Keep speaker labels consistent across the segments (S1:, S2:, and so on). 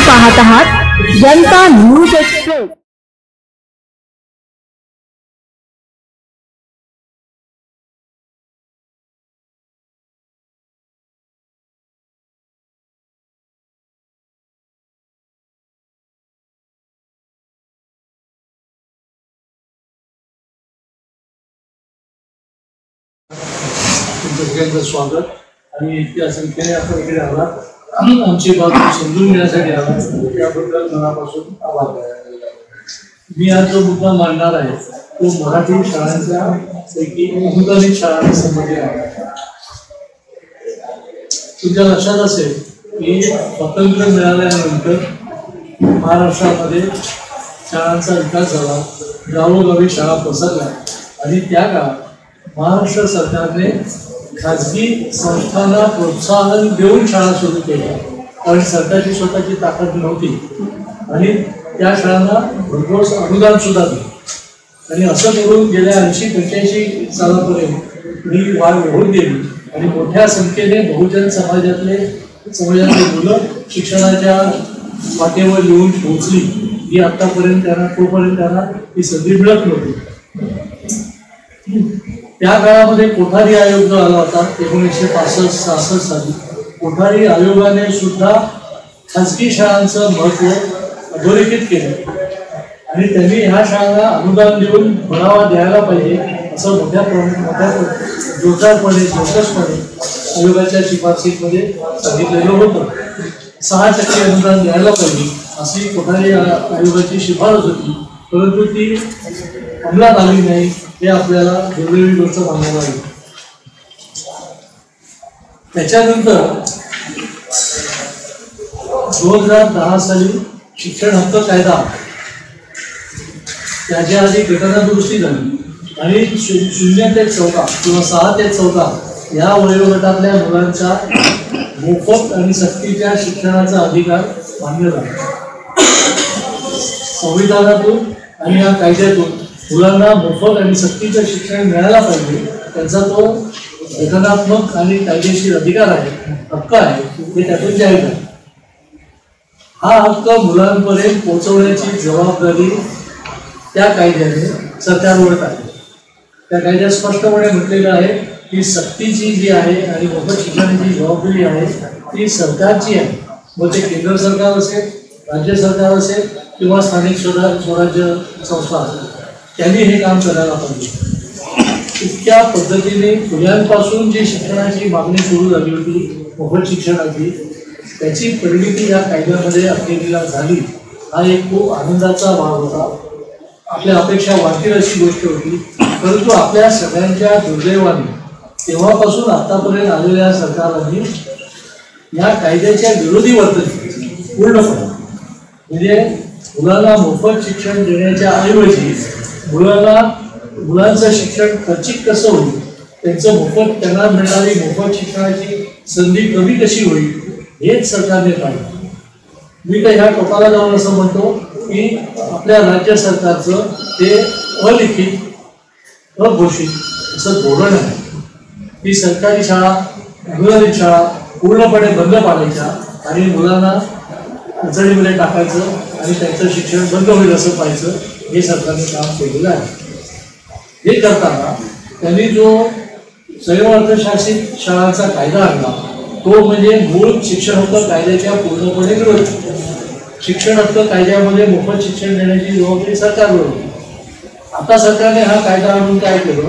S1: पाहत आहात जनता news express.
S2: तुमचं स्वागत आणि इतक्या संख्येने आपण इकडे आलात, आमची बाजू समजून घेण्यासाठी आलात, त्याबद्दल मनापासून आभार. मी आज जो मुद्दा मांडणार आहे तो मराठी शाळांच्या पैकी अनुदानित शाळांशी संबंधित आहे. तुमच्या लक्षात असेल की स्वातंत्र्य मिळाल्यानंतर महाराष्ट्रामध्ये शाळांचा विकास झाला, गावोगावी शाळा पसरल्या आणि त्या काळात महाराष्ट्र सरकारने खाजगी संस्थांना प्रोत्साहन देऊन शाळा सुरू केल्या, कारण सरकारची स्वतःची ताकद नव्हती आणि त्या शाळांना भरघोस अनुदान सुद्धा दिलं. आणि असं करून गेल्या 80-85 सालापर्यंत ही वाढ होत गेली आणि मोठ्या संख्येने बहुजन समाजातले मुलं शिक्षणाच्या वाटेवर येऊन पोहोचली, ही आतापर्यंत त्यांना ही संधी मिळत नव्हती. त्या काळामध्ये कोठारी आयोग जो आला होता 1965-66 साली, कोठारी आयोगाने सुद्धा खाजगी शाळांचं महत्त्व अधोरेखित केलं आणि त्यांनी ह्या शाळांना अनुदान देऊन बढ़ावा द्यायला पाहिजे असं मोठ्या जोरदारपणे आयोगाच्या शिफारशीमध्ये सांगितलेलं होतं. 6% अनुदान द्यायला पाहिजे अशी कोठारी आयोगाची शिफारस होती, परंतु ती अंमलात आली नाही. हे आपल्याला दुर्दैवी गोष्ट मानायला लागेल. त्याच्यानंतर 2010 साली शिक्षण हक्क कायदा, त्याच्या आधी घटना दुरुस्ती झाली आणि 0 ते 14 किंवा 6 ते 14 या वयोगटातल्या मुलांचा मोफत आणि सक्तीच्या शिक्षणाचा अधिकार मान्य झाला. संविधानातून आणि या कायद्यातून मुलांना मोफत आणि सक्तीचं शिक्षण मिळायला पाहिजे, त्यांचा तो घटनात्मक आणि कायदेशीर अधिकार आहे, हक्क आहे, हे त्यातून जाहीर आहे. हा हक्क मुलांपर्यंत पोहोचवण्याची जबाबदारी त्या कायद्याने सरकारवर आहे. त्या कायद्यात स्पष्टपणे म्हटलेलं आहे की सक्तीची जी आहे आणि मोफत शिक्षणाची जबाबदारी आहे ती सरकारची आहे. मग ते केंद्र सरकार असेल, राज्य सरकार असेल किंवा स्थानिक स्वराज्य संस्था असेल, त्यांनी हे काम करायला पाहिजे. इतक्या पद्धतीने मुलांपासून जी शिक्षणाची मागणी सुरू झाली होती मोफत शिक्षणाची, त्याची परिणिती या कायद्यामध्ये अखेरीला झाली. हा एक खूप आनंदाचा भाग होता. आपल्या अपेक्षा वाढतील अशी गोष्ट होती, परंतु आपल्या सगळ्यांच्या दुर्दैवाने तेव्हापासून आतापर्यंत आलेल्या सरकारांनी या कायद्याच्या विरोधी वर्तन केले पूर्णपणे. म्हणजे मुलांना मोफत शिक्षण देण्याच्या ऐवजी मुलांचं शिक्षण खर्चिक कसं होईल, त्यांना मिळणारी मोफत शिक्षणाची संधी कमी कशी होईल हेच सरकारने पाहिजे. मी तर ह्या टोकाला जाऊन असं म्हणतो की आपल्या राज्य सरकारचं ते अलिखित अघोषित असं धोरण आहे की सरकारी शाळा, अनुदानित शाळा पूर्णपणे बंद पाडायच्या आणि मुलांना अडचणीमध्ये टाकायचं आणि त्यांचं शिक्षण बंद होईल असं पाहायचं. हे सरकारने काम केलेलं आहे. हे करताना त्यांनी जो संयुक्त शाळांचा कायदा आणला तो म्हणजे मूळ शिक्षण हक्क कायद्याच्या पूर्णपणे विरोध. शिक्षण हक्क कायद्यामध्ये मोफत शिक्षण देण्याची जबाबदारी सरकारवर होती. आता सरकारने हा कायदा आणून काय केलं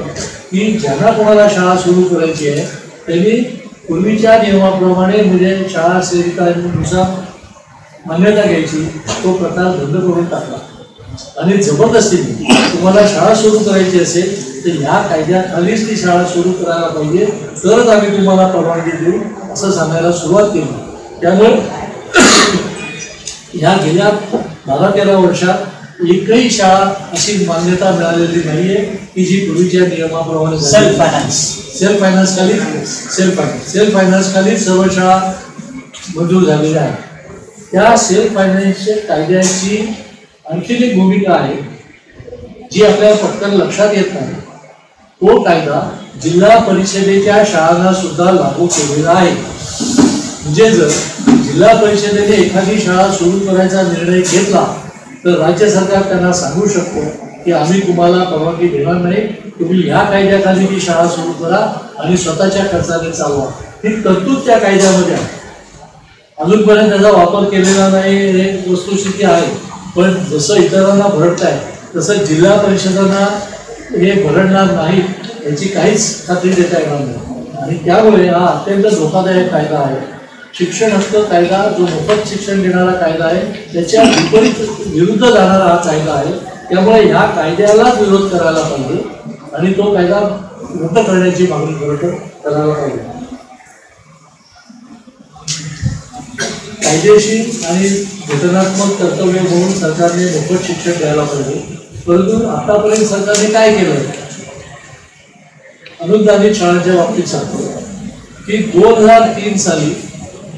S2: की ज्यांना कोणाला शाळा सुरू करायची आहे त्यांनी पूर्वीच्या नियमाप्रमाणे म्हणजे शाळा सेविकांनुसार मान्यता घ्यायची, तो प्रकार बंद करून टाकला आणि जबरदस्तीने तुम्हाला शाळा सुरू करायची असेल तर ह्या कायद्याखालीच ती शाळा सुरू करायला पाहिजे, तरच आम्ही तुम्हाला परवानगी देऊ असं सांगायला सुरुवात केली. त्यामुळे ह्या गेल्या 12-13 वर्षात एकही शाळा अशी मान्यता मिळालेली नाहीये की जी पूर्वीच्या नियमाप्रमाणे सेल्फ फायनान्स खाली सर्व शाळा मंजूर झालेल्या आहेत. त्या सेल्फ फायनान्सच्या कायद्याची आणखी एक भूमिका आहे जी आपल्याला पटकन लक्षात येत नाही. तो कायदा जिल्हा परिषदेच्या शाळांना सुद्धा लागू केलेला आहे. म्हणजे जर जिल्हा परिषदेने एखादी शाळा सुरू करायचा निर्णय घेतला तर राज्य सरकार त्यांना सांगू शकतो की आम्ही तुम्हाला परवानगी देणार नाही, तुम्ही ह्या कायद्याखाली ती शाळा सुरू करा आणि स्वतःच्या खर्चाने चालवा. ही तरतूद त्या कायद्यामध्ये आहे. अजूनपर्यंत त्याचा वापर केलेला नाही हे वस्तुस्थिती आहे. पण जसं इतरांना भरडत आहे तसं जिल्हा परिषदांना हे भरडणार नाही याची काहीच खात्री देता येणार नाही. आणि त्यामुळे हा अत्यंत धोकादायक कायदा आहे. शिक्षण हक्क कायदा जो मोफत शिक्षण देणारा कायदा आहे त्याच्या विरुद्ध जाणारा हा कायदा आहे. त्यामुळे ह्या कायद्यालाच विरोध करायला पाहिजे आणि तो कायदा रद्द करण्याची मागणी करायला पाहिजे. कायदेशीर आणि घटनात्मक कर्तव्य म्हणून सरकारने मोफत शिक्षण द्यायला पाहिजे. परंतु आतापर्यंत सरकारने काय केलं? अनुदानित शाळांच्या बाबतीत सांगतो की 2003 साली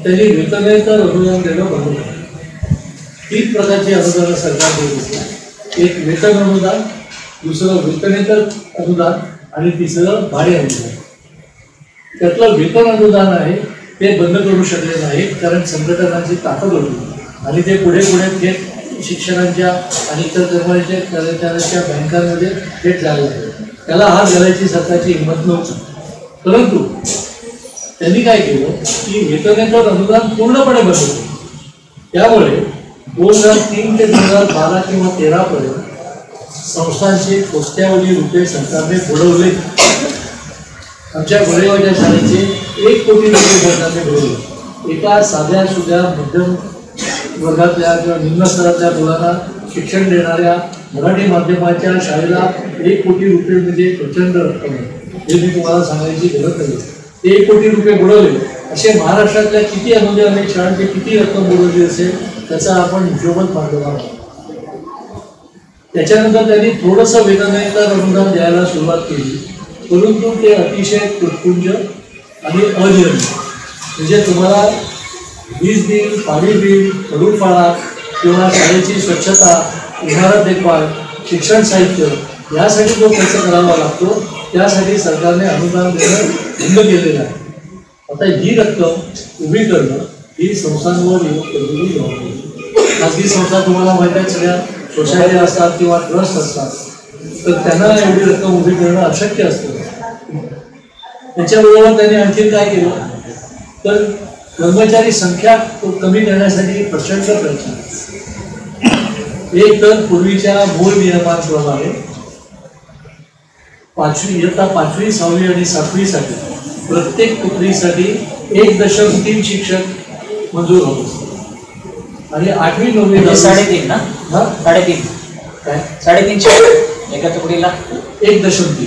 S2: त्यांनी वेतनेतर अनुदान देणं बंद केलं. 3 प्रकारची अनुदानं सरकार देत होते. एक वेतन अनुदान, दुसरं वेतनेतर अनुदान आणि तिसरं भाडे अनुदान. त्यातलं वेतन अनुदान आहे ते बंद करू शकले नाही कारण संघटनांची ताकद होती आणि ते पुढे थेट शिक्षकांच्या आणि इतर कर्मचाऱ्यांच्या बँकांमध्ये थेट जायला लागले. त्याला हात घालायची सरकारची हिंमत नव्हती. परंतु त्यांनी काय केलं की वेतनेतर अनुदान पूर्णपणे बंद केलं. त्यामुळे 2003 ते 2012 किंवा 2013 पर्यंत संस्थांचे कोट्यावधी रुपये सरकारने बुडवले. आमच्या गोरेगावच्या शाळेचे 1 कोटी रुपये सरकारने बुडवले. एका साध्या सुध्या मध्यम वर्गातल्या किंवा निम्न स्तरातल्या मुलांना शिक्षण देणाऱ्या मराठी माध्यमाच्या शाळेला 1 कोटी रुपये म्हणजे प्रचंड रक्कम आहे. हे मी तुम्हाला सांगायची गरज नाही. ते 1 कोटी रुपये बुडवले. असे महाराष्ट्रातल्या किती अनुदानित शाळांची किती रक्कम बुडवली असेल त्याचा आपण हिशोबच मांडला आहे. त्याच्यानंतर त्यांनी थोडंसं वेतनेतर अनुदान द्यायला सुरुवात केली. परंतु ते अतिशय तुटपुंज आणि अनियमित. म्हणजे तुम्हाला वीज बिल, पाणी बिल, कडूपाळा किंवा शाळेची स्वच्छता, इमारत देखभाल, शिक्षण साहित्य यासाठी जो खर्च करावा लागतो त्यासाठी सरकारने अनुदान देणं बंद केलेलं आहे. आता ही रक्कम उभी करणं ही संस्थांवर केलेली जबाबदारी. खाजगी संस्था तुम्हाला माहिती आहे सगळ्या सोसायटी असतात किंवा ट्रस्ट असतात तर त्यांना एवढी रक्कम उभी करणं अशक्य असतं. त्याच्याबरोबर त्यांनी आणखी काय केलं तर कर्मचारी संख्या कमी करण्यासाठी प्रचंड प्रयत्न. एक तर पूर्वीच्या मूळ नियमांप्रमाणे 5वी, 6वी आणि 7वी साठी प्रत्येक तुकडीसाठी 1.3 शिक्षक मंजूर होत असतात आणि 8वी, 9वी
S3: 3.5 ना? 3.5
S2: काय
S3: 3.5 एका तुकडीला
S2: 1.3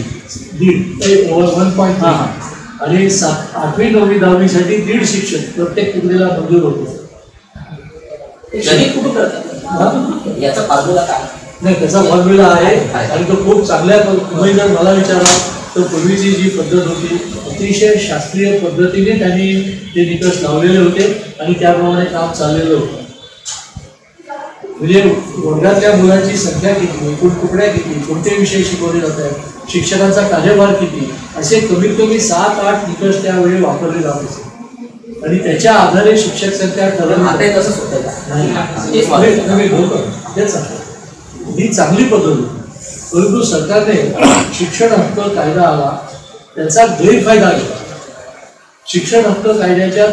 S2: 1.3 आणि 8वी, 9वी, 10वी साठी 1.5 शिक्षक प्रत्येक तुकडीला मंजूर होतो.
S3: कुठं करतात याचा बाजूला काय
S2: नाही त्याचा फॉर्म्युला आहे आणि तो खूप चांगल्या. तुम्ही जर मला विचारला तर पूर्वीची जी पद्धत होती अतिशय शास्त्रीय पद्धतीने त्यांनी ते निकष लावलेले होते आणि त्याप्रमाणे काम चाललेलं होतं. म्हणजे वर्गातल्या मुलांची संख्या किती, एकूण तुकड्या किती, कोणते विषय शिकवले जात आहेत, शिक्षकांचा कार्यभार किती, असे कमीत कमी 7-8 निकष त्यावेळी वापरले जात असे आणि त्याच्या आधारे शिक्षक संख्या ठरवली. ही चांगली पद्धत होती. परंतु सरकारने शिक्षण हक्क कायदा आला त्याचा गैरफायदा घेतला. शिक्षण हक्क कायद्याच्या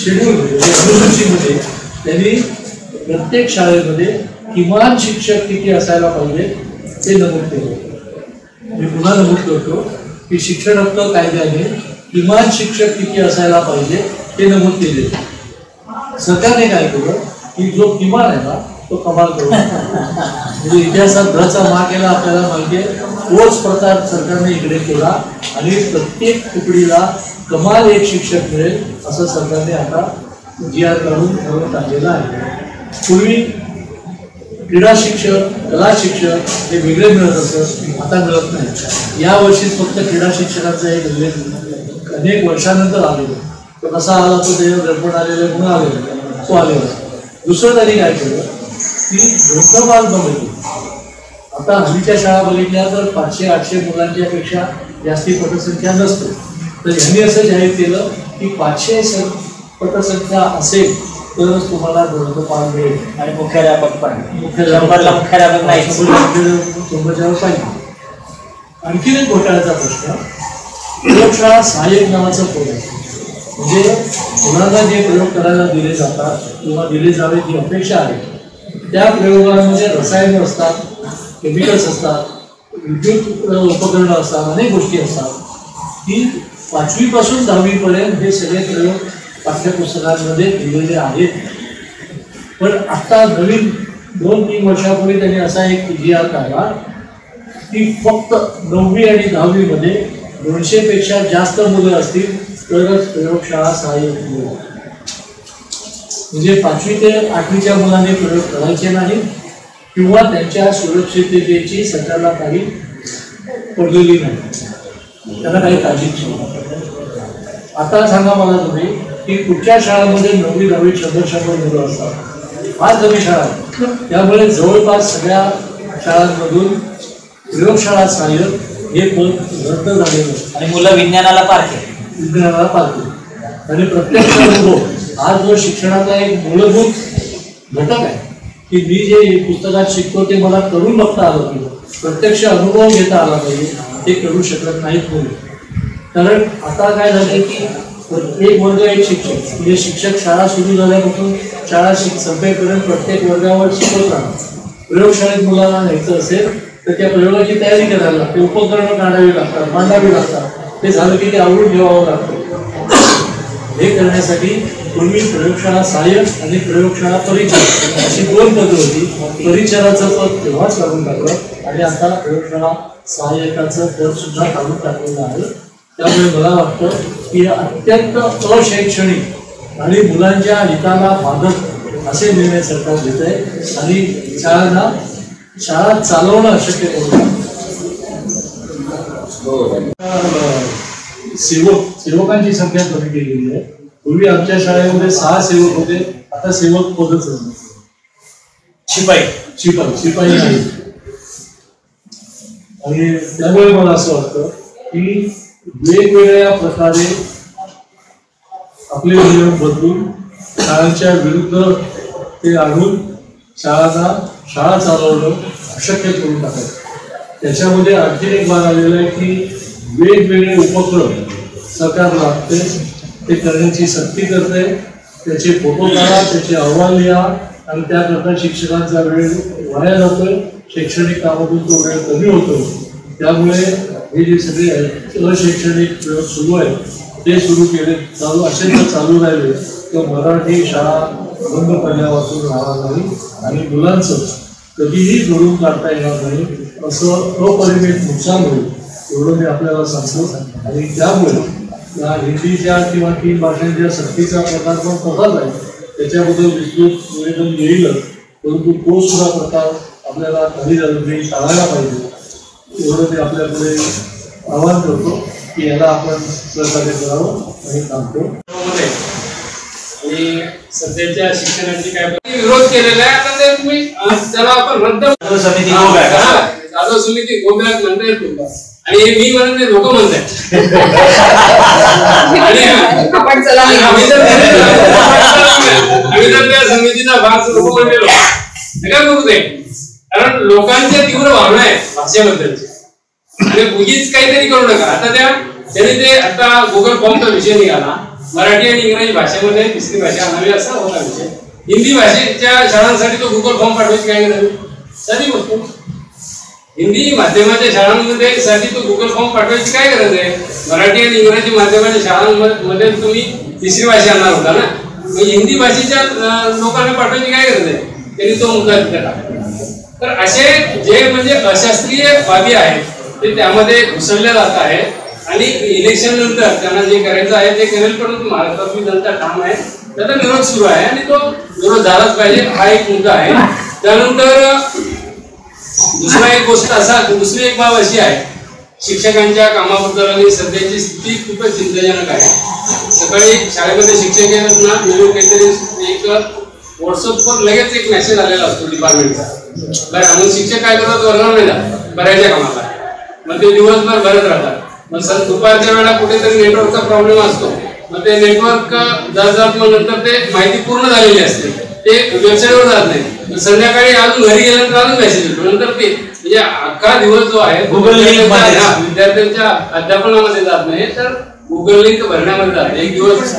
S2: शेड्यूलमध्ये अनुसूचीमध्ये त्यांनी प्रत्येक शाळेमध्ये किमान शिक्षक किती असायला पाहिजे ते नमूद केले. मी पुन्हा नमूद करतो की शिक्षण हक्क कायद्याने किमान शिक्षक किती असायला पाहिजे ते नमूद केले. सरकारने काय केलं की जो किमान आहे ना तो कमाल करू. म्हणजे इतिहासात धचा मा केला आपल्याला माहिती आहे. तोच प्रकार सरकारने इकडे केला आणि प्रत्येक तुकडीला कमाल 1 शिक्षक मिळेल असं सरकारने आता GR काढून ठरवून टाकलेलं आहे. पूर्वी क्रीडा शिक्षक, कला शिक्षक हे वेगळे मिळत असत, आता मिळत नाही. यावर्षीच फक्त क्रीडा शिक्षकांचा एक उल्लेख अनेक वर्षानंतर आलेला. तो कसा आला तो ते दर्पण आलेले म्हणून आलेला तो आलेला. दुसरं त्यांनी काय केलं की ग्रंथमाल बघितली. आता हल्लीच्या शाळा बघितल्या तर 500-800 मुलांच्या पेक्षा जास्ती पटसंख्या नसते. तर यांनी असं जाहीर केलं की 500 पटसंख्या असेल तरच तुम्हाला गृहपाल मिळेल.
S3: आणि मुख्याध्यापक पण
S2: मुख्याध्यापक
S3: नाही.
S2: 100च्या वर पाहिजे. आणखीन एक घोटाळ्याचा प्रश्न, प्रयोगशाळा सहाय्यक नावाचं पद आहे. म्हणजे मुलांना जे प्रयोग करायला दिले जातात किंवा दिले जावे जी अपेक्षा आहे त्या प्रयोगांमध्ये रसायनं असतात, केमिकल्स असतात, विद्युत उपकरणं असतात, अनेक गोष्टी असतात की 5वी पासून 10वी पर्यंत हे सगळे प्रयोग पाठ्यपुस्तकांमध्ये दिलेले आहेत. पण आता नवीन 2-3 वर्षापूर्वी त्यांनी असा एक जी.आर काढला की फक्त 9वी आणि 10वी मध्ये 200पेक्षा जास्त मुलं असतील तरच प्रयोगशाळा सहाय्यक मिळेल. म्हणजे 5वी ते 8वीच्या मुलांनी प्रयोग करायचे नाही किंवा त्यांच्या सुरक्षिततेची सरकारला काही पडलेली नाही, त्यांना काही काळजीची नाही. आता सांगा मला तुम्ही की कुठच्या शाळांमध्ये 9वी 10वी 100 मुलं असतात, फार कमी शाळा आहेत. त्यामुळे जवळपास सगळ्या शाळांमधून प्रयोगशाळा सहाय्यक हे पद रद्द झालेलं
S3: आणि मुलं विज्ञानाला पारखे
S2: आणि प्रत्यक्ष अनुभव हा जो शिक्षणाचा एक मूलभूत घटक आहे की मी जे पुस्तकात शिकतो ते मला करून बघता आलं पाहिजे, प्रत्यक्ष अनुभव घेता आला पाहिजे, ते करू शकत नाहीत मुले. कारण आता काय झालंय की एक वर्ग एक शिक्षक, म्हणजे शिक्षक शाळा सुरू झाल्यापासून शाळा संपेपर्यंत प्रत्येक वर्गावर शिकवत राहतात. प्रयोगशाळेत मुलांना न्यायचं असेल तर त्या प्रयोगाची तयारी करायला लागते, उपकरणं काढावी लागतात, मांडावी लागतात, ते झालं की ते आवडून ठेवावं लागतं. हे करण्यासाठी पूर्वी प्रयोगशाळा सहाय्यक आणि प्रयोगशाळा परिचारक अशी 2 पदं होती. परिचाराचं पद तेव्हाच काढून टाकलं आणि आता प्रयोगशाळा सहाय्यकाचं पद सुद्धा काढून टाकलेलं आहे. त्यामुळे मला वाटतं की अत्यंत अशैक्षणिक आणि मुलांच्या हिताला बाधक असे निर्णय सरकार घेत आहे आणि शाळा चालवणं अशक्य करून सेवकांची संख्या कमी केलेली आहे. पूर्वी आमच्या शाळेमध्ये 6 सेवक होते, आता सेवक पदच नाही. शिपाई नाही. आणि त्यामुळे मला असं वाटतं की वेगवेगळ्या प्रकारे आपले नियम बदलून शाळांच्या विरुद्ध ते आणून शाळा चालवणं अशक्य करून टाकायचं. त्याच्यामध्ये आणखी एक भाग आलेला आहे की वेगवेगळे उपक्रम सरकार लागते, ते करण्याची सक्ती करते. त्याचे फोटो काढा, त्याचे अहवाल लिहा आणि त्याकरता शिक्षकांचा वेळ वाया जातोय, शैक्षणिक कामातून तो वेळ कमी होतो. त्यामुळे हे जे सगळे अशैक्षणिक प्रयोग सुरू आहेत ते सुरू केले चालू राहिले तर मराठी शाळा बंद पडल्यापासून राहणार नाही आणि मुलांचं कधीही घडून काढता येणार नाही, असं अपरिमित नुकसान होईल एवढं मी आपल्याला सांगतो. आणि त्यामुळे या हिंदीच्या किंवा 3 भाषांच्या सक्तीचा प्रकार पण तसाच आहे, त्याच्याबद्दल विस्तृत निवेदन येईलच, परंतु तो सुद्धा प्रकार आपल्याला काही झालं टाळायला पाहिजे एवढं मी आपल्याकडे आवाहन करतो की याला आपण सहकार्य करावं आणि थांबतो.
S4: आणि सध्याच्या शिक्षणाची काय विरोध केलेला आहे. आता ते तुम्ही त्याला आपण रद्द जाधव समिती गोब्यात म्हणता येत होता आणि हे मी म्हणत नाही, लोक म्हणतात. आम्ही तर त्या समितीचा भाग लोक म्हणलेलो काय करू ते, कारण लोकांच्या तीव्र भावना आहेत भाषेबद्दलची आणि उगीच काहीतरी करू नका. आता त्यांनी ते आता गुगल फॉर्मचा विषय निघाला, मराठी आणि इंग्रजी भाषेमध्ये 3री भाषा हवी असा होता विषय. हिंदी भाषेच्या शाळांसाठी तो गुगल फॉर्म पाठवायची काय गरज, साधी गोष्ट. हिंदी माध्यमाच्या शाळांमध्ये साठी तो गुगल फॉर्म पाठवायची काय गरज आहे. मराठी आणि इंग्रजी माध्यमाच्या शाळांमध्ये तुम्ही 3री भाषा आणणार होता ना, म्हणजे हिंदी भाषेच्या लोकांना पाठवायची काय गरज आहे. त्यांनी तो मुद्दा तिथे टाकला. तर असे जे म्हणजे अशास्त्रीय बाबी आहेत ते त्यामध्ये घुसळल्या जात आहेत आणि इलेक्शन नंतर त्यांना जे करायचं आहे ते करेल, परंतु महाराष्ट्रातली जनता ठाम आहे, त्याचा विरोध सुरू आहे आणि तो विरोध झालाच पाहिजे हा एक मुद्दा आहे. त्यानंतर दुसरी एक बाब अशी आहे, शिक्षकांच्या कामाबद्दल आणि सध्याची स्थिती खूपच चिंताजनक आहे. सकाळी शाळेमध्ये शिक्षक येतात ना, नवीन काहीतरी एक व्हॉट्सअपवर लगेच एक मेसेज आलेला असतो डिपार्टमेंटचा, बरं मग शिक्षक काय करतात, वर्गावर नाही जातात बऱ्याचशा कामाला, मग ते दिवसभर भरत राहतात. मग दुपारच्या वेळेला कुठेतरी नेटवर्कचा प्रॉब्लेम असतो मग ते नेटवर्क जात मग नंतर ते माहिती पूर्ण झालेली असते, ते वेबसाईटवर जात नाही. संध्याकाळी अजून घरी गेल्यानंतर अजून मेसेज येतो. नंतर ते म्हणजे अख्खा दिवस जो आहे
S3: गुगल लिंक
S4: विद्यार्थ्यांच्या अध्यापनामध्ये जात नाही, तर गुगल लिंक भरण्यामध्ये जात. एक दिवस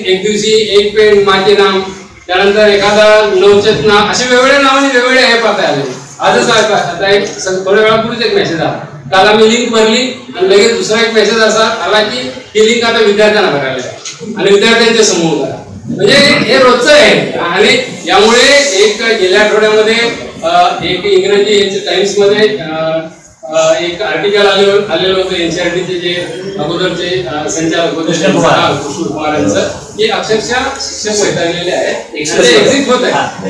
S4: एक दिवशी एक पेन माझे नाम, त्यानंतर एखादा नवचेतना, असे वेगवेगळ्या नावाने वेगवेगळे ऍप आता आले. आजच आता एक थोड्या वेळापूर्वीच एक मेसेज आला, काल आम्ही लिंक भरली आणि लगेच दुसरा एक मेसेज असा आला की ही लिंक आता विद्यार्थ्यांना भरायला आहे आणि विद्यार्थ्यांच्या समोर करा. म्हणजे हे रोजचं आहे. आणि यामुळे एक गेल्या आठवड्यामध्ये एक इंग्रजी टाइम्स मध्ये एक आर्टिकल आलेलं होतं एनसीईआरटीचे जे अगोदरचे संचालक होते कृष्ण कुमार यांचं, की अक्षरशः शिक्षक वैतागलेले आहेत. एक्झिट होत आहे,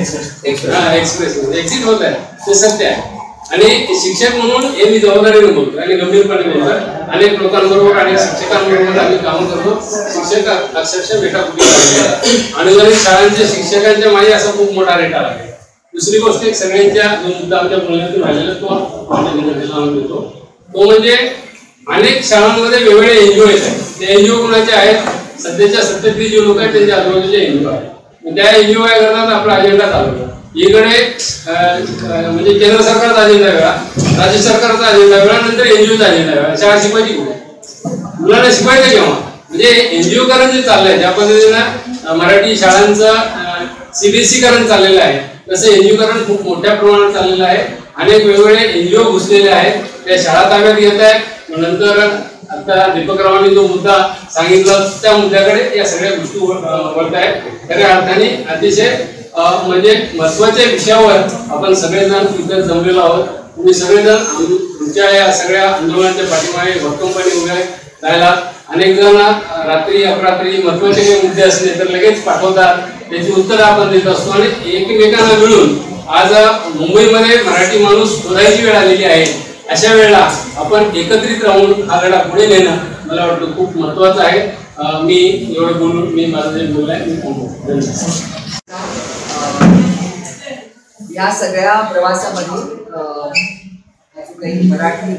S4: एक्झिट होत आहे, ते सत्य आहे. आणि शिक्षक म्हणून हे मी जबाबदारीने बोलतो आणि गंभीरपणे बोलतो. अनेक लोकांबरोबर आणि शिक्षकांबरोबर आम्ही काम करतो. शिक्षक अक्षरशः भेटाकुटी आणि गणित शाळांच्या शिक्षकांच्या मागे असा खूप मोठा रेटा आहे. दुसरी गोष्ट एक सगळ्यांच्या जो मुद्दा आमच्या बोलण्यातून राहिलेला तो देतो, तो म्हणजे अनेक शाळांमध्ये वेगवेगळे एनजीओ येत आहेत. ते एनजीओ कोणाचे आहेत? सध्याच्या 37 जे लोक आहेत त्यांच्या आजूबाजूचे एनजीओ आहेत. त्या एनजीओ काय करतात, आपला अजेंडा चालवतो. इकडे म्हणजे केंद्र सरकारचा अजेंडा वेगळा, राज्य सरकारचा अजेंडा वेगळा, नंतर एनजीओचा अजेंडा वेगळा. शाळा शिकवायची कुठे? मुलांना शिकवायचं केव्हा? म्हणजे एनजीओ करण जे चाललंय, ज्या पद्धतीनं मराठी शाळांचं सीबीएसई करण चाललेलं आहे, तसं एनजीओ करण खूप मोठ्या प्रमाणात चाललेलं आहे. अनेक वेगवेगळे एनजीओ घुसलेले आहेत, त्या शाळा ताब्यात घेत आहेत. नंतर आता दीपकरावांनी जो मुद्दा सांगितला त्या मुद्द्याकडे या सगळ्या गोष्टी वळत आहेत. खऱ्या अर्थाने अतिशय म्हणजे महत्वाच्या विषयावर आपण सगळेजण इथं जमलेलो आहोत. तुम्ही सगळेजण तुमच्या या सगळ्या आंदोलनाच्या पाठीमागे भक्कमपणे उभे राहिला. अनेक जण रात्री अपरात्री महत्वाचे काही मुद्दे असले तर लगेच पाठवतात, त्याची उत्तरं आपण देत असतो आणि एकमेकांना मिळून आज मुंबईमध्ये मराठी माणूस शोधायची वेळ आलेली आहे. अशा वेळेला आपण एकत्रित राहून हा लढा पुढे नेणं मला वाटतं खूप महत्वाचं आहे. मी एवढं बोलून मी माझं जे बोललाय मी थांबवतो.
S5: या सगळ्या प्रवासामध्ये काही मराठी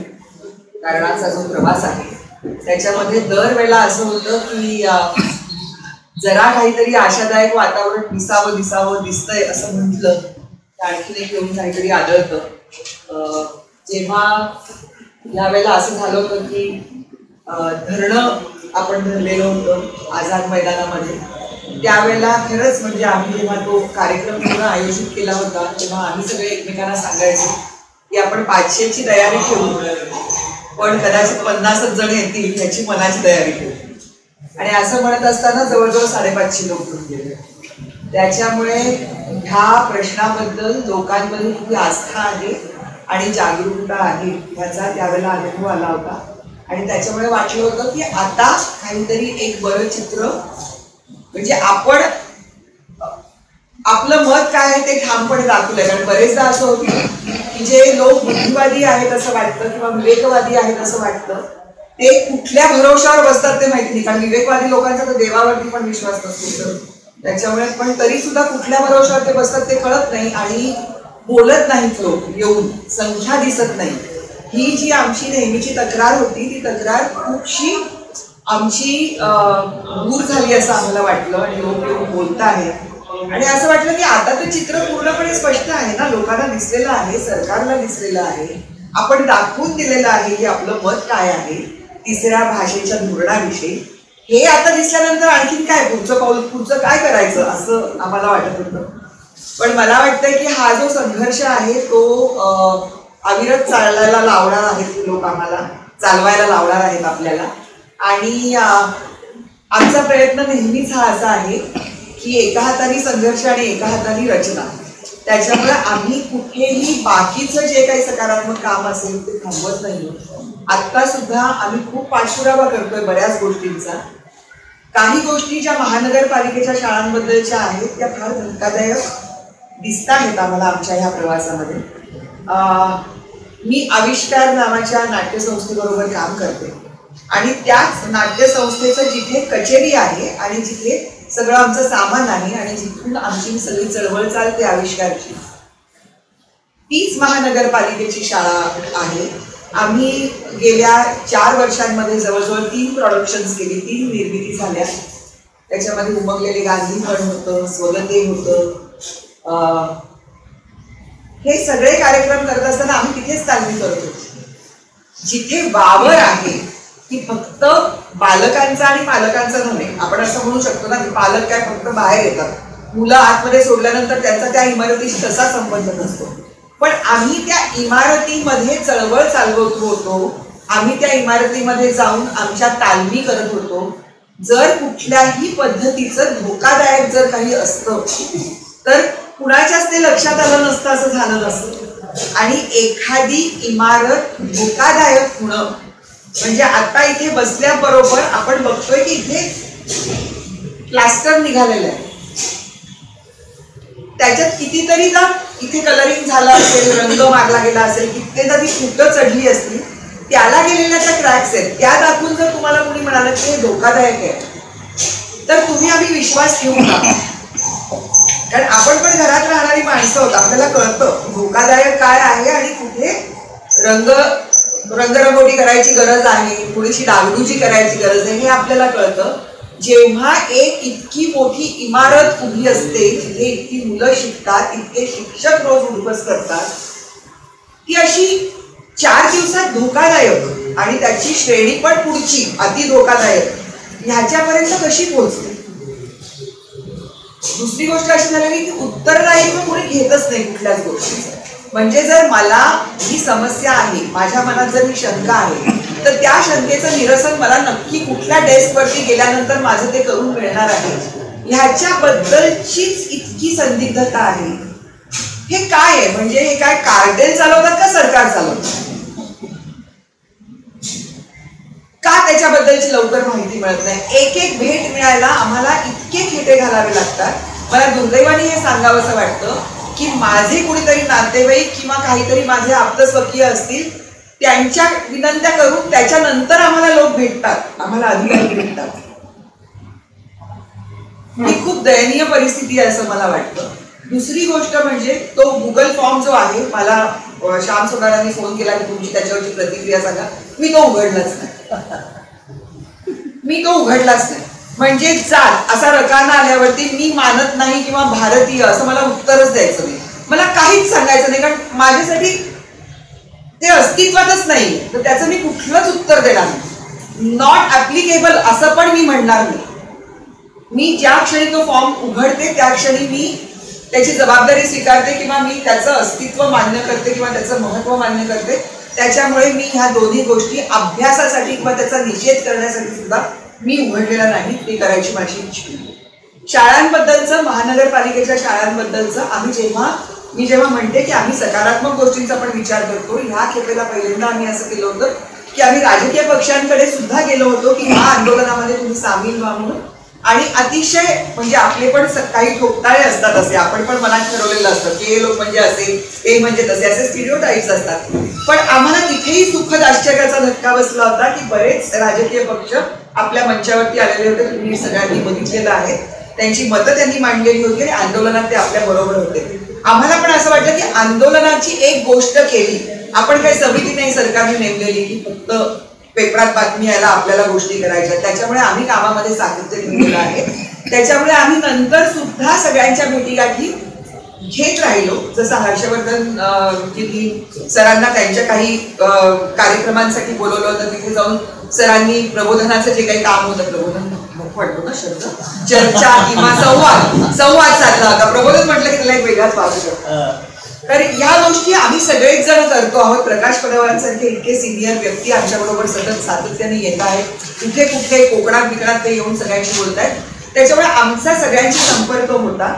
S5: कारणाचा जो प्रवास आहे त्याच्यामध्ये दरवेळेला असं होतं की जरा काहीतरी आशादायक वातावरण दिसतंय असं म्हटलं तर आणखीन एक येऊन काहीतरी आढळतं. जेव्हा यावेळेला असं झालं होतं की धरणं आपण धरलेलं होतं आझाद मैदानामध्ये, त्यावेळेला खरंच म्हणजे आम्ही जेव्हा तो कार्यक्रम पूर्ण आयोजित केला होता तेव्हा आम्ही सगळे एकमेकांना सांगायचो की आपण 500ची तयारी ठेवू, पण कदाचित 50च जण येतील याची मनाची तयारी ठेवू. आणि असं म्हणत असताना जवळजवळ 550 लोक गेले. त्याच्यामुळे ह्या प्रश्नाबद्दल लोकांमध्ये खूप आस्था आहे आणि जागरूकता आहे ह्याचा त्यावेळेला अनुभव आला होता. आणि त्याच्यामुळे वाटलं होतं की आता काहीतरी एक बरं चित्र म्हणजे आपण आपलं मत काय आहे ते ठामपणे दाखवलंय. कारण बरेचदा असं होतं की जे लोक बुद्धिवादी आहेत असं वाटतं किंवा विवेकवादी आहेत असं वाटतं ते कुठल्या भरोशावर बसतात ते माहिती नाही. कारण विवेकवादी लोकांचा तर देवावरती पण विश्वास नसतो, तर त्याच्यामुळे पण तरी सुद्धा कुठल्या भरोशावर ते बसतात ते कळत नाही आणि बोलत नाहीत लोक येऊन, संख्या दिसत नाही. ही जी आमची नेहमीची तक्रार होती ती तक्रार खूपशी आमची दूर झाली असं आम्हाला वाटलं आणि लोक येऊन बोलत आहेत. आणि असं वाटलं की आता ते चित्र पूर्णपणे स्पष्ट आहे ना, लोकांना दिसलेलं आहे, सरकारला दिसलेलं आहे, आपण दाखवून दिलेलं आहे की आपलं मत काय आहे तिसऱ्या भाषेच्या धोरणाविषयी. हे आता दिसल्यानंतर आणखीन काय पुढचं काय करायचं असं आम्हाला वाटत होतं. पण मला वाटतंय की हा जो संघर्ष आहे तो अविरत चालवायला लावणार आहेत लोक, आम्हाला चालवायला लावणार आहेत आपल्याला. आणि आमचा प्रयत्न नेहमीच हा असा आहे की एका हाताने संघर्ष आणि एका हाताने रचना. त्याच्यामुळे आम्ही कुठेही बाकीचं जे काही सकारात्मक काम असेल ते थांबवत नाही. आत्ता सुद्धा आम्ही खूप पाठपुरावा करतोय बऱ्याच गोष्टींचा. काही गोष्टी ज्या महानगरपालिकेच्या शाळांबद्दलच्या आहेत त्या फार धक्कादायक दिसत आहेत आम्हाला आमच्या ह्या प्रवासामध्ये. मी आविष्कार नावाच्या नाट्यसंस्थेबरोबर काम करते आणि त्याच नाट्यसंस्थेचं जिथे कचेरी आहे आणि जिथे सगळं आमचं सामान आहे आणि जिथून आमची सगळी चळवळ चालते आविष्कारची, तीच महानगरपालिकेची शाळा आहे आम्ही गेल्या 4 वर्षांमध्ये जवळजवळ 3 प्रोडक्शन्स केली, 3 निर्मिती झाल्या. त्याच्यामध्ये उमगलेले गांधी पण होतं, स्वगते होतं. हे सगळे कार्यक्रम करत असताना आम्ही तिथेच तालमी करतो जिथे वावर आहे की फक्त बालकांचा आणि पालकांचा नव्हे. आपण असं म्हणू शकतो ना की पालक काय फक्त बाहेर येतात, मुलं आतमध्ये सोडल्यानंतर त्यांचा त्या इमारतीशी तसा संबंध नसतो. पण आम्ही त्या इमारतीमध्ये चळवळ चालवत होतो, आम्ही त्या इमारतीमध्ये जाऊन आमच्या तालमी करत होतो. जर कुठल्याही पद्धतीचं धोकादायक जर काही असतं तर कुणाच्याच ते लक्षात आलं नसतं, असं झालं नसतं. आणि एखादी इमारत धोकादायक होणं म्हणजे आता इथे बसल्याबरोबर आपण बघतोय की इथे प्लास्टर निघालेलं आहे, त्याच्यात कितीतरीदा इथे कलरिंग झालं असेल, रंग मारला गेला असेल, कित्येदा ती फुटं चढली असतील, त्याला गेलेल्या त्या क्रॅक्स आहेत. त्या दाखवून जर तुम्हाला कोणी म्हणालं की हे धोकादायक आहे तर तुम्ही आम्ही विश्वास ठेवू नका. कारण आपण पण घरात राहणारी माणसं आहोत, आपल्याला कळतं धोकादायक काय आहे आणि कुठे रंगरंगोटी करायची गरज आहे, थोडीशी डागडुजी करायची गरज आहे, हे आपल्याला कळतं. जेव्हा एक इतकी मोठी इमारत उभी असते जिथे इतकी मुलं शिकतात, इतके शिक्षक रोज उद्ध्वस्त करतात, ती अशी 4 दिवसात धोकादायक आणि त्याची श्रेणी पण पुढची अति धोकादायक ह्याच्यापर्यंत कशी पोहोचते. दुसरी गोष्ट अशी झाली की उत्तरदायित्व कोणी घेतच नाही कुठल्याच गोष्टीचं. म्हणजे जर मला ही समस्या आहे, माझ्या मनात जर ही शंका आहे तर त्या शंकेचं निरसन मला नक्की कुठल्या डेस्कवरती गेल्यानंतर माझं ते करून मिळणार आहे ह्याच्याबद्दलचीच इतकी संदिग्धता आहे. हे काय आहे, म्हणजे हे काय कार्टेल चालवतात का सरकार चालवतात का त्याच्याबद्दलची लवकर माहिती मिळत नाही. एक भेट मिळायला आम्हाला इतके खेटे घालावे लागतात. मला दुर्दैवाने हे सांगावंसं वाटतं की माझे कुणीतरी नातेवाईक किंवा काहीतरी माझे आप्तस्वकीय असतील, त्यांच्या विनंत्या करून त्याच्यानंतर आम्हाला लोक भेटतात, आम्हाला अधिकारी भेटतात. ही खूप दयनीय परिस्थिती आहे असं मला वाटतं. दुसरी गोष्ट म्हणजे तो गुगल फॉर्म जो आहे, मला श्याम सोनारांनी फोन केला की तुमची त्याच्यावरची प्रतिक्रिया सांगा. मी तो उघडलाच नाही. म्हणजे जात असा रकाना आल्यावरती मी मानत नाही किंवा भारतीय असं मला उत्तरच द्यायचं नाही, मला काहीच सांगायचं नाही, कारण माझ्यासाठी ते अस्तित्वातच नाही. तर त्याचं मी कुठलंच उत्तर देणार नाही. नॉट ऍप्लिकेबल असं पण मी म्हणणार नाही. मी ज्या क्षणी तो फॉर्म उघडते त्या क्षणी मी त्याची जबाबदारी स्वीकारते किंवा मी त्याचं अस्तित्व मान्य करते किंवा त्याचं महत्व मान्य करते. त्याच्यामुळे मी ह्या दोन्ही गोष्टी अभ्यासासाठी किंवा त्याचा निषेध करण्यासाठी सुद्धा मी उघडलेला नाही. ते करायची माझी इच्छा. शाळांबद्दलचं, महानगरपालिकेच्या शाळांबद्दलचं मी जेव्हा म्हणते की आम्ही सकारात्मक गोष्टींचा पण विचार करतो, ह्या खेपेला पहिल्यांदा आम्ही असं केलं होतं की आम्ही राजकीय पक्षांकडे सुद्धा गेलो होतो की ह्या आंदोलनामध्ये तुम्ही सामील व्हा म्हणून. आणि अतिशय म्हणजे आपले पण काही ठोकताळे असतात असे, आपण पण मनात ठरवलेलं असतं की हे लोक म्हणजे असे, ते म्हणजे तसे, असे स्टिरियोटाइप्स असतात. पण आम्हाला तिथेही सुखद आश्चर्याचा धक्का बसला होता की बरेच राजकीय पक्ष आपल्या मंचावरती आलेले होते. तुम्ही सगळ्यांनी बघितलेलं आहे, त्यांची मतं त्यांनी मांडलेली होती आणि आंदोलनात ते आपल्या बरोबर होते. आम्हाला पण असं वाटलं की आंदोलनाची एक गोष्ट केली, आपण काही समिती नाही सरकारने नेमलेली की फक्त पेपरात बातमी यायला आपल्याला गोष्टी करायच्या. त्याच्यामुळे आम्ही कामामध्ये सातत्य ठेवलेलं आहे. त्याच्यामुळे आम्ही नंतर सुद्धा सगळ्यांच्या भेटीगाठी घेत राहिलो. जसं हर्षवर्धन सरांना त्यांच्या काही कार्यक्रमांसाठी बोलवलं होतं, तिथे जाऊन सरांनी प्रबोधनाचं जे काही काम होतं, प्रबोधन वाटतो ना शब्द, चर्चा किंवा संवाद साधला होता. प्रबोधन म्हटलं की त्याला एक वेगळाच वाटू शकतो. तर या गोष्टी आम्ही सगळेच जण करतो आहोत. प्रकाश पडवारांसारखे इतके सिनियर व्यक्ती आमच्याबरोबर सतत सातत्याने येत आहेत. कुठे कुठे कोकणात ते येऊन सगळ्यांशी बोलत आहेत. त्याच्यामुळे आमचा सगळ्यांशी संपर्क होता.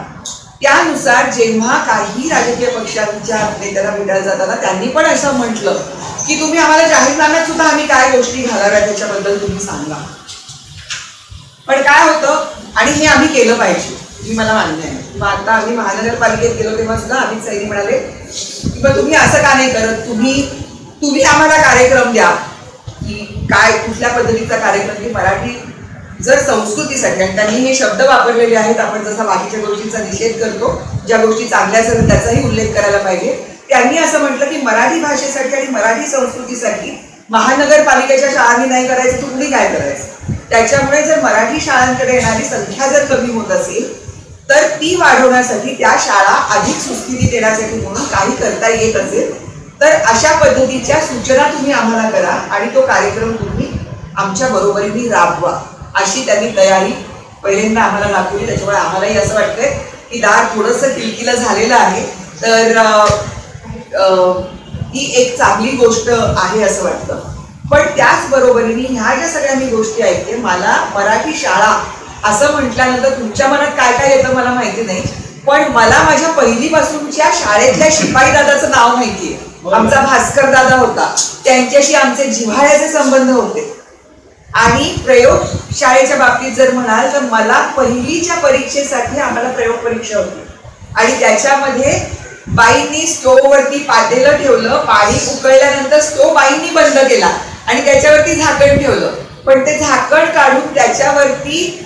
S5: त्यानुसार जेव्हा काही राजकीय पक्षांच्या नेत्यांना भेटायला जाताना त्यांनी पण असं म्हटलं की तुम्ही आम्हाला जाहीरनाम्यात सुद्धा आम्ही काय गोष्टी घालाव्या त्याच्याबद्दल तुम्ही सांगा. पण काय होतं, आणि हे आम्ही केलं पाहिजे, ही मला मान्य आहे. मग आता आम्ही महानगरपालिकेत गेलो तेव्हा सुद्धा अमित सैनी म्हणाले की मग तुम्ही असं का नाही करत, तुम्ही आम्हाला कार्यक्रम द्या की काय कुठल्या पद्धतीचा कार्यक्रम, की मराठी जर संस्कृतीसाठी, आणि त्यांनी हे शब्द वापरलेले आहेत, आपण जसा बाकीच्या गोष्टींचा निषेध करतो, ज्या गोष्टी चांगल्या असेल त्याचाही उल्लेख करायला पाहिजे. त्यांनी असं म्हटलं की मराठी भाषेसाठी आणि मराठी संस्कृतीसाठी महानगरपालिकेच्या शाळांनी नाही करायचं, तुम्ही काय करायचं. त्याच्यामुळे जर मराठी शाळांकडे येणारी संख्या जर कमी होत असेल तर ती वाढवण्यासाठी, त्या शाळा अधिक सुस्थितीत येण्यासाठी म्हणून काही करता येत असेल तर अशा पद्धतीच्या सूचना तुम्ही आम्हाला करा आणि तो कार्यक्रम तुम्ही आमच्या बरोबरीने राबवा, अशी त्यांनी तयारी पहिल्यांदा आम्हाला दाखवली. त्याच्यामुळे आम्हालाही असं वाटतंय की दार थोडंसं किलकिलं झालेलं आहे. तर ही एक चांगली गोष्ट आहे असं वाटतं. पण त्याचबरोबरीने ह्या ज्या सगळ्या मी गोष्टी ऐकते, मला मराठी शाळा असं म्हटल्यानंतर तुमच्या मनात काय काय येतं मला माहिती नाही, पण मला माझ्या पहिलीपासूनच्या शाळेतल्या शिपाई दादाचं नाव माहितीये. आमचा भास्कर दादा होता, त्यांच्याशी आमचे जिव्हाळ्याचे संबंध होते. आणि प्रयोग शाळेच्या बाबतीत जर म्हणाल तर मला पहिलीच्या परीक्षेसाठी आम्हाला प्रयोग परीक्षा होती आणि त्याच्यामध्ये बाईंनी स्टोववरती पातेलं ठेवलं, पाणी उकळल्यानंतर स्टोव बाईंनी बंद केला आणि त्याच्यावरती झाकण ठेवलं, पण ते झाकण काढून त्याच्यावरती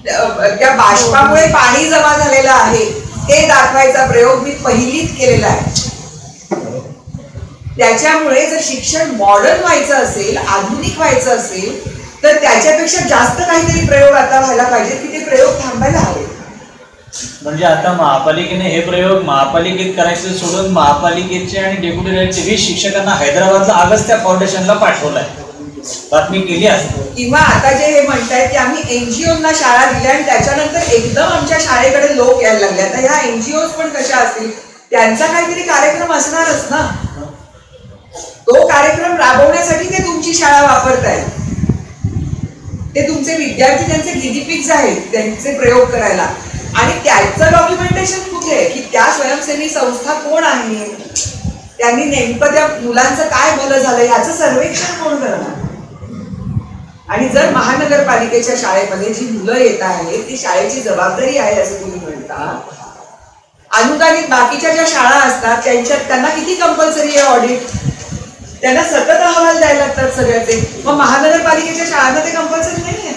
S5: त्या बाष्पामुळे पाणी जमा झालेलं आहे हे दाखवायचा प्रयोग मी पहिलीत केलेला आहे. त्याच्यामुळे जर शिक्षण मॉडर्न व्हायचं असेल, आधुनिक व्हायचं असेल तर त्याच्यापेक्षा जास्त काहीतरी प्रयोग आता व्हायला पाहिजे की ते प्रयोग थांबायला हवे.
S3: म्हणजे आता महापालिकेने हे प्रयोग महापालिकेत करायचे सोडून महापालिकेचे आणि डेप्युटी राईटचे 20 शिक्षकांना हैदराबादला अगस्त्या फाउंडेशनला पाठवलाय, बातमी केली असते.
S5: किंवा आता जे हे म्हणतायत की आम्ही एनजीओना शाळा दिल्या आणि त्याच्यानंतर एकदम आमच्या शाळेकडे लोक यायला लागले. आता ह्या एनजीओ पण कशा असतील, त्यांचा काहीतरी कार्यक्रम असणारच ना. तो कार्यक्रम राबवण्यासाठी ते तुमची शाळा वापरतायत. ते तुमचे विद्यार्थी त्यांचे गिनीपिग्स आहेत त्यांचे प्रयोग करायला. आणि त्याचं डॉक्युमेंटेशन कुठे आहे की त्या स्वयंसेवी संस्था कोण आहे, त्यांनी नेमकं त्या मुलांचं काय भलं झालं याचं सर्वेक्षण कोण करणार. आणि जर महानगरपालिकेच्या शाळेमध्ये जी मुलं येत आहेत ती शाळेची जबाबदारी आहे असं तुम्ही म्हणता, अनुदानित बाकीच्या ज्या शाळा असतात त्यांच्यात त्यांना किती कंपल्सरी आहे ऑडिट, त्यांना सतत अहवाल द्यायला लागतात सगळ्याचे. मग महानगरपालिकेच्या शाळांना ते कंपल्सरी नाही आहे.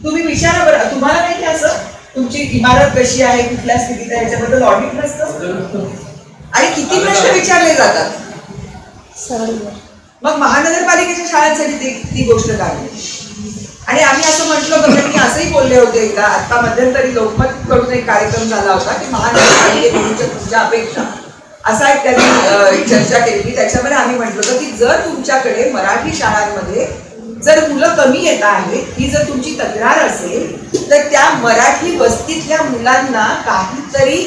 S5: तुम्ही विचारा बरं, तुम्हाला नाही की असं तुमची इमारत कशी आहे, कुठल्या स्थितीत आहे याच्याबद्दल ऑडिट नसतं आणि किती प्रश्न विचारले जातात. मग महानगरपालिकेच्या शाळांसाठी ती गोष्ट काढली. आणि आम्ही असं म्हटलं होतं की असंही बोलले होते एकदा, आता मध्यंतरी लोकमत कडून एक कार्यक्रम झाला होता की महानगरपालिकेच्या तुमच्या अपेक्षा असा एक त्यांनी चर्चा केली. त्याच्यामध्ये आम्ही म्हटलं होतं की जर तुमच्याकडे मराठी शाळांमध्ये जर मुलं कमी येत आहेत ही जर तुमची तक्रार असेल तर त्या मराठी वस्तीतल्या मुलांना काहीतरी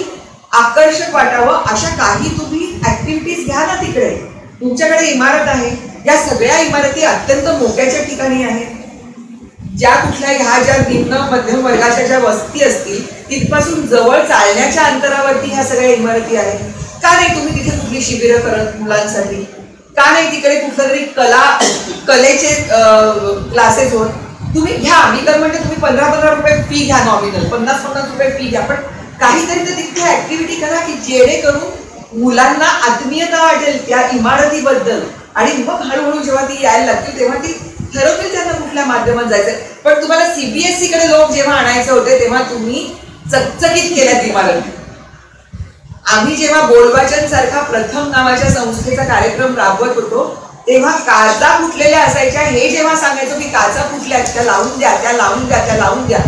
S5: आकर्षक वाटावं अशा काही तुम्ही ऍक्टिव्हिटीज घ्या ना. तिकडे तुमच्याकडे इमारत आहे, या सगळ्या इमारती अत्यंत मोक्याच्या ठिकाणी आहेत. ज्या कुठल्या ह्या ज्या निम्न मध्यम वर्गाच्या ज्या वस्ती असतील तिथपासून जवळ चालण्याच्या अंतरावरती ह्या सगळ्या इमारती आहेत. का नाही तुम्ही तिथे कुठली शिबिरं करत मुलांसाठी, का नाही तिकडे कुठलं तरी कलेचे क्लासेस होत तुम्ही घ्या. मी तर म्हणते तुम्ही 15-15 रुपये फी घ्या, नॉमिनल 50-50 रुपये फी घ्या, पण काहीतरी तर तिथे ऍक्टिव्हिटी करा की जेणेकरून मुलांना आत्मीयता वाटेल त्या इमारतीबद्दल. आणि मग हळूहळू जेव्हा ती यायला लागतील तेव्हा ती ठरवतील त्यांना कुठल्या माध्यमात जायचं. पण तुम्हाला सीबीएसई कडे लोक जेव्हा आणायचे होते तेव्हा तुम्ही चकचकीत केल्यात इमारती. आम्ही जेव्हा बोलवाचन सारखा प्रथम नावाच्या संस्थेचा कार्यक्रम राबवत होतो तेव्हा काचा फुटलेल्या असायच्या हे जेव्हा सांगायचो की काचा फुटल्या त्या लावून द्या, त्या लावून द्या, त्या लावून द्या,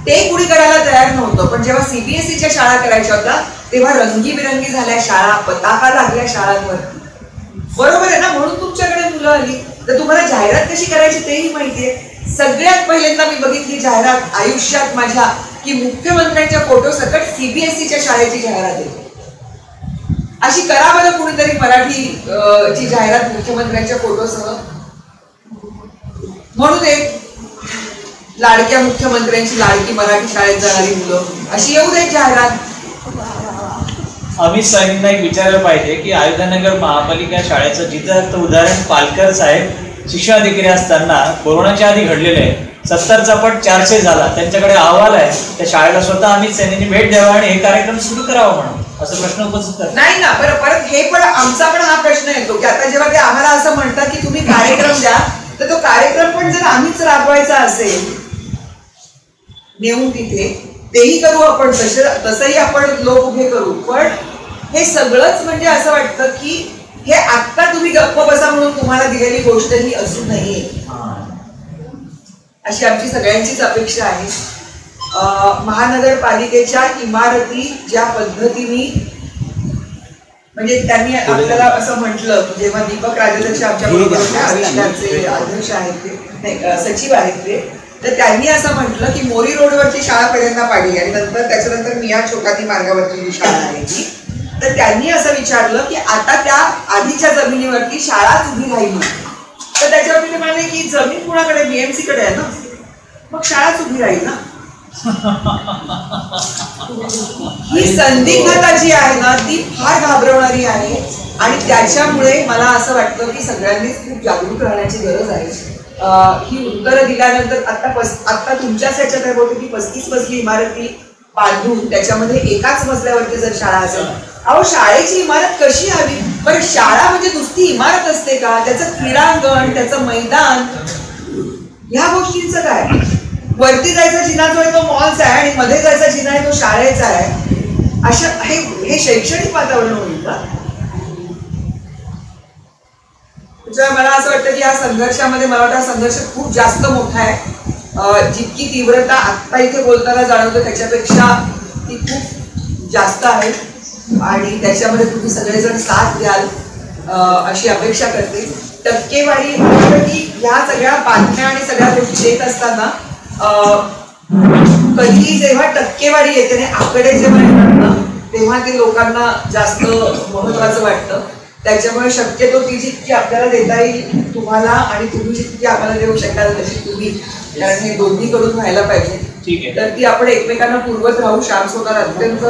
S5: ते कुणी करायला तयार नव्हतं. पण जेव्हा सीबीएसईच्या शाळा करायच्या होत्या तेव्हा रंगीबिरंगी झाल्या शाळा, पताका लागल्या शाळांवरती. बरोबर आहे ना. म्हणून तुमच्याकडे मुलं आली. तर तुम्हाला जाहिरात कशी करायची तेही माहितीये. सगळ्यात पहिल्यांदा मी बघितली जाहिरात आयुष्यात माझ्या की मुख्यमंत्र्यांच्या फोटो सकट सीबीएसईच्या शाळेची जाहिरात आहे. अशी करा बरं कुणीतरी मराठी ची जाहिरात मुख्यमंत्र्यांच्या फोटोसह. म्हणून एक लाडक्या मुख्यमंत्र्यांची लाडकी मराठी शाळेत जाणारी मुलं अशी येऊ देत जाहिरात.
S3: अमित साहेबांना एक विचारलं पाहिजे की अयोध्यानगर महापालिका शाळेचं जिथं उदाहरण पालकर साहेब शिक्षणाधिकारी असताना कोरोनाच्या आधी घडलेलं आहे. 70चा पट 400 झाला. त्यांच्याकडे अहवाल आहे. त्या शाळेला स्वतः अमित सेनेने भेट द्यावा आणि हे कार्यक्रम सुरू करावा म्हणून असं प्रश्न उपस्थित करतात.
S5: नाही ना. परत हे पण आमचा पण हा प्रश्न येतो की आता जेव्हा ते आम्हाला असं म्हणतात की तुम्ही कार्यक्रम द्या तर तो कार्यक्रम पण जर आम्हीच राबवायचा असेल नेऊन तिथे तेही करू आपण, तसंही आपण लोक उभे करू. पण हे सगळंच म्हणजे असं वाटतं की हे आत्ता तुम्ही गप्प बसा म्हणून तुम्हाला दिलेली गोष्ट ही असू नये, अशी आमची सगळ्यांचीच अपेक्षा आहे. महानगरपालिकेच्या इमारती ज्या पद्धतीने म्हणजे त्यांनी आपल्याला असं म्हटलं, जेव्हा दीपक राजलक्ष्मी आमच्या बरोबर आविष्कारचे अध्यक्ष आहेत ते, सचिव आहेत ते, तर त्यांनी असं म्हटलं की मोरी रोडवरची शाळा पहिल्यांदा पाडली आणि नंतर त्याच्यानंतर मिया चोकाती मार्गावरची जी शाळा आहे ती, तर त्यांनी असं विचारलं की आता त्या आधीच्या जमिनीवरती शाळाच उभी राहिली, तर त्याच्यावरती ते म्हणाले की जमीन कुणाकडे, बीएमसी कडे आहे ना, मग शाळाच उभी राहील ना. ही संदिग्धता जी आहे ना ती फार घाबरवणारी आहे आणि त्याच्यामुळे मला असं वाटतं की सगळ्यांनीच खूप जागरूक राहण्याची गरज आहे. ही उत्तरं दिल्यानंतर आता तुमच्याच ह्याच्यात आहे बोलतो की 35 मजली इमारती बांधून त्याच्यामध्ये एकाच मजल्यावरती जर शाळा असेल, अहो शाळेची इमारत कशी हवी बरं? शाळा म्हणजे नुसती इमारत असते का? त्याचं क्रीडांगण, त्याचं मैदान, ह्या गोष्टींचं काय? वरती जायचा जिना जो आहे तो मॉलचा आहे आणि मध्ये जायचा जिना आहे तो शाळेचा आहे. अशा हे शैक्षणिक वातावरण होईल का? त्याच्यामुळे मला असं वाटतं की या संघर्षामध्ये मला वाटतं संघर्ष खूप जास्त मोठा आहे. जितकी तीव्रता आत्ता इथे बोलताना जाणवतं त्याच्यापेक्षा ती खूप जास्त आहे आणि त्याच्यामध्ये तुम्ही सगळेजण साथ द्याल अशी अपेक्षा करते. टक्केवारी की ह्या सगळ्या बातम्या आणि सगळ्या गोष्टी येत असताना कधी जेव्हा टक्केवारी येते आणि आकडे जेव्हा येतात ना तेव्हा ते लोकांना जास्त महत्वाचं वाटतं. त्याच्यामुळे शक्यतो ती जितकी आपल्याला देता येईल तुम्हाला आणि तुम्ही जितकी आम्हाला देऊ शकाल तशी तुम्ही, कारण हे दोन्ही कडून व्हायला पाहिजे.
S3: ठीक आहे. तर
S5: ती आपण एकमेकांना पूर्वत राहू. श्याम स्वतः अत्यंत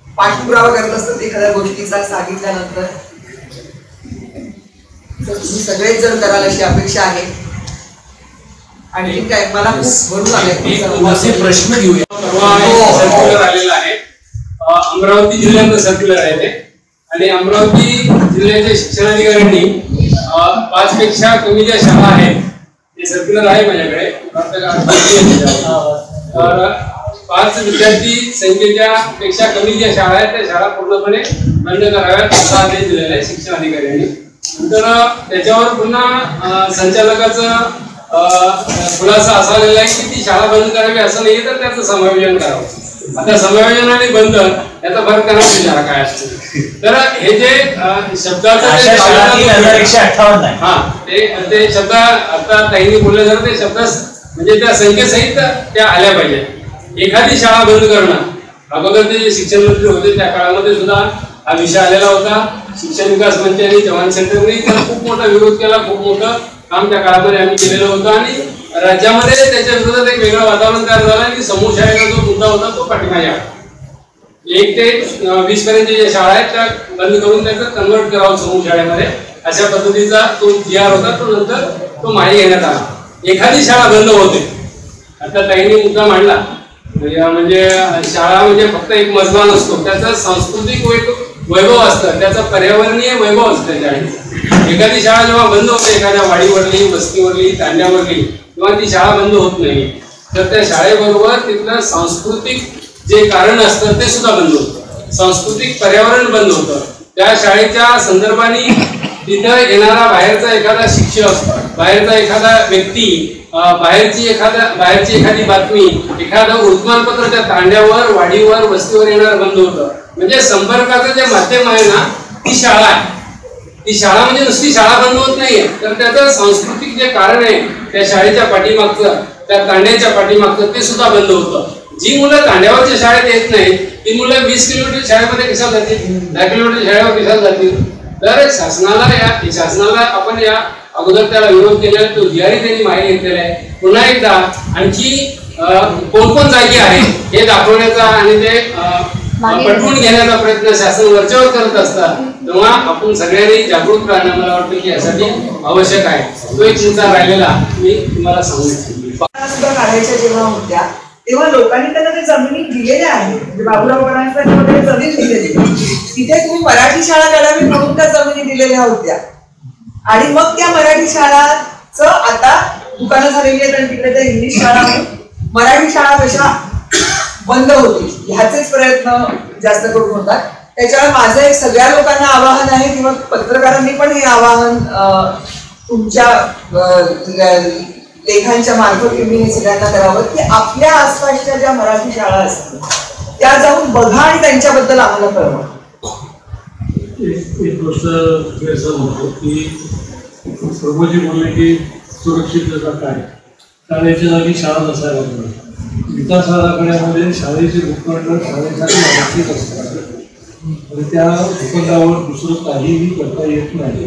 S5: पाठपुरावा करत असतात एखाद्या गोष्टीचा सांगितल्यानंतर, तर तुम्ही सगळेच जण कराल अशी अपेक्षा आहे. आणि काय मला खूप भरून आले
S4: प्रश्न घेऊया. सर्क्युलर आलेला आहे, अमरावती जिल्ह्यात सर्क्युलर आहे ते, आणि अमरावती जिल्ह्याच्या शिक्षणाधिकाऱ्यांनी 5 पेक्षा कमी ज्या शाळा आहेत ते सर्क्युलर आहे माझ्याकडे, तर 5 विद्यार्थी संख्येच्या पेक्षा कमी ज्या शाळा आहेत त्या शाळा पूर्णपणे बंद कराव्यात असा आदेश दिलेला आहे शिक्षणाधिकाऱ्यांनी. नंतर त्याच्यावर पुन्हा संचालकाचं खुलासा असा आलेला आहे की ती शाळा बंद करावी असं नाही, तर त्याचं समायोजन करावं. आता समायोजन आणि बंद याचा फरक त्यांना विचारा काय असतो. तर हे जे शब्दाचं ते शब्द आता ताईंनी बोलले जर ते शब्द म्हणजे त्या संख्येसहित त्या आल्या पाहिजेत. एखादी शाळा बंद करणं, अगोदर ते शिक्षण मंत्री होते त्या काळामध्ये सुद्धा हा विषय आलेला होता. शिक्षण विकास मंत्री आणि जवान सेंटरने त्याला खूप मोठा विरोध केला, खूप मोठं काम त्या काळामध्ये आम्ही केलेलं होतं आणि राज्यामध्ये त्याच्या विरोधात एक वेगळं वातावरण तयार झालं आणि समूह शाळेचा जो मुद्दा होता तो पाठीमागे 1 ते 20 पर्यंत ज्या शाळा आहेत त्या बंद करून त्याचं कन्वर्ट करावं समूह शाळेमध्ये, अशा पद्धतीचा तो GR होता. तो नंतर तो मागे घेण्यात आला. एखादी शाळा बंद होते, आता ताईंनी मुद्दा मांडला, म्हणजे शाळा म्हणजे फक्त एक मजला नसतो, त्याचा सांस्कृतिक वैभव असतं, त्याचा पर्यावरणीय वैभव असतं शाळेचा. एखादी शाळा जेव्हा बंद होते, एखाद्या वाडीवरली, वस्तीवरली, तांड्यावरली, तेव्हा ती शाळा बंद होत नाही, तर त्या शाळेबरोबर तिथलं सांस्कृतिक जे कारण असतं ते सुद्धा बंद होतं, सांस्कृतिक पर्यावरण बंद होतं. त्या शाळेच्या संदर्भाने तिथं येणारा बाहेरचा एखादा शिक्षक, बाहेरचा एखादा व्यक्ती, बाहेरची एखादी बातमी, एखादं वर्तमानपत्र त्या तांड्यावर, वाडीवर, वस्तीवर येणार बंद होतं. म्हणजे संपर्काचं जे माध्यम आहे ना ती शाळा आहे. ती शाळा म्हणजे नुसती शाळा बंद होत नाहीये, तर त्याचं सांस्कृतिक जे कारण आहे त्या शाळेच्या पाठीमागचं, त्या तांड्याच्या पाठीमागचं ते सुद्धा बंद होतं. जी मुलं तांड्यावरच्या शाळेत येत नाहीत ती मुलं 20 किलोमीटर शाळेमध्ये कशाला जातील, 10 किलोमीटर शाळेवर कशाला जातील? तर शासनाला आपण या अगोदर त्याला विरोध केलेला, तो GR त्यांनी माहिती घेतलेला आहे. पुन्हा एकदा आणखी कोण जागी आहे हे दाखवण्याचा आणि ते पटवून घेण्याचा प्रयत्न शासन वरच्यावर करत असतात, तेव्हा आपण सगळ्यांनी जागरूक राहणं मला वाटतं की यासाठी आवश्यक आहे. तो एक चिंता राहिलेला मी तुम्हाला सांगू इच्छितो.
S5: काढायच्या जेव्हा होत्या तेव्हा लोकांनी त्यांना ते जमिनी दिलेल्या आहेत, म्हणजे बाबूराव परांजपे जमीन दिलेली, तिथे तुम्ही मराठी शाळा काढावी म्हणून त्या जमिनी दिलेल्या होत्या आणि मग त्या मराठी शाळाचं आता दुकानं झालेली आहेत आणि तिकडे त्या इंग्लिश शाळा, मराठी शाळा कशा बंद होतील ह्याचेच प्रयत्न जास्त करून होतात. त्याच्यामुळे माझं एक सगळ्या लोकांना आवाहन आहे किंवा पत्रकारांनी पण हे आवाहन तुमच्या लेखांच्या मार्फत तुम्ही हे सगळ्यांना करावं की आपल्या आसपासच्या ज्या मराठी शाळा असतात त्या जाऊन बघा आणि त्यांच्याबद्दल आम्हाला कळवा.
S2: एक गोष्ट असं म्हणतो की प्रभूजी बोलले की सुरक्षितता काय, शाळेच्या जागी शाळा नसायला पाहिजे. विकास आराखड्यामध्ये शाळेचे भूखंड शाळेसाठी आवश्यक असतात आणि त्या भूखंडावर दुसरं काहीही करता येत नाही.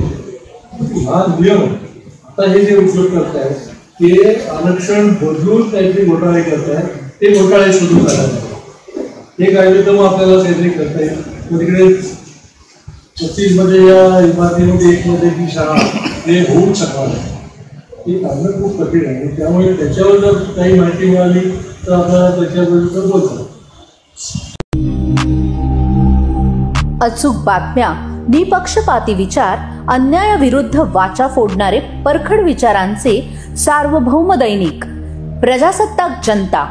S2: हा नियम आता हे जे उपयोग करतायत ते आरक्षण बदलून काहीतरी घोटाळे करतायत, ते घोटाळे सुरू करायला हे कायदे तर मग आपल्याला काहीतरी करता येईल. तिकडे 36 मध्ये या इमारतीमध्ये 1 मध्ये ही शाळा हे होऊ शकणार नाही. हे काढणं खूप कठीण आहे. त्यामुळे त्याच्यावर जर काही माहिती मिळाली तर आपल्याला त्याच्याबद्दल बोलतो.
S1: अचूक बातम्या, निपक्षपाती विचार, अन्यायाविरुद्ध वाचा फोडणारे परखड विचारांचे सार्वभौम दैनिक प्रजासत्ताक जनता.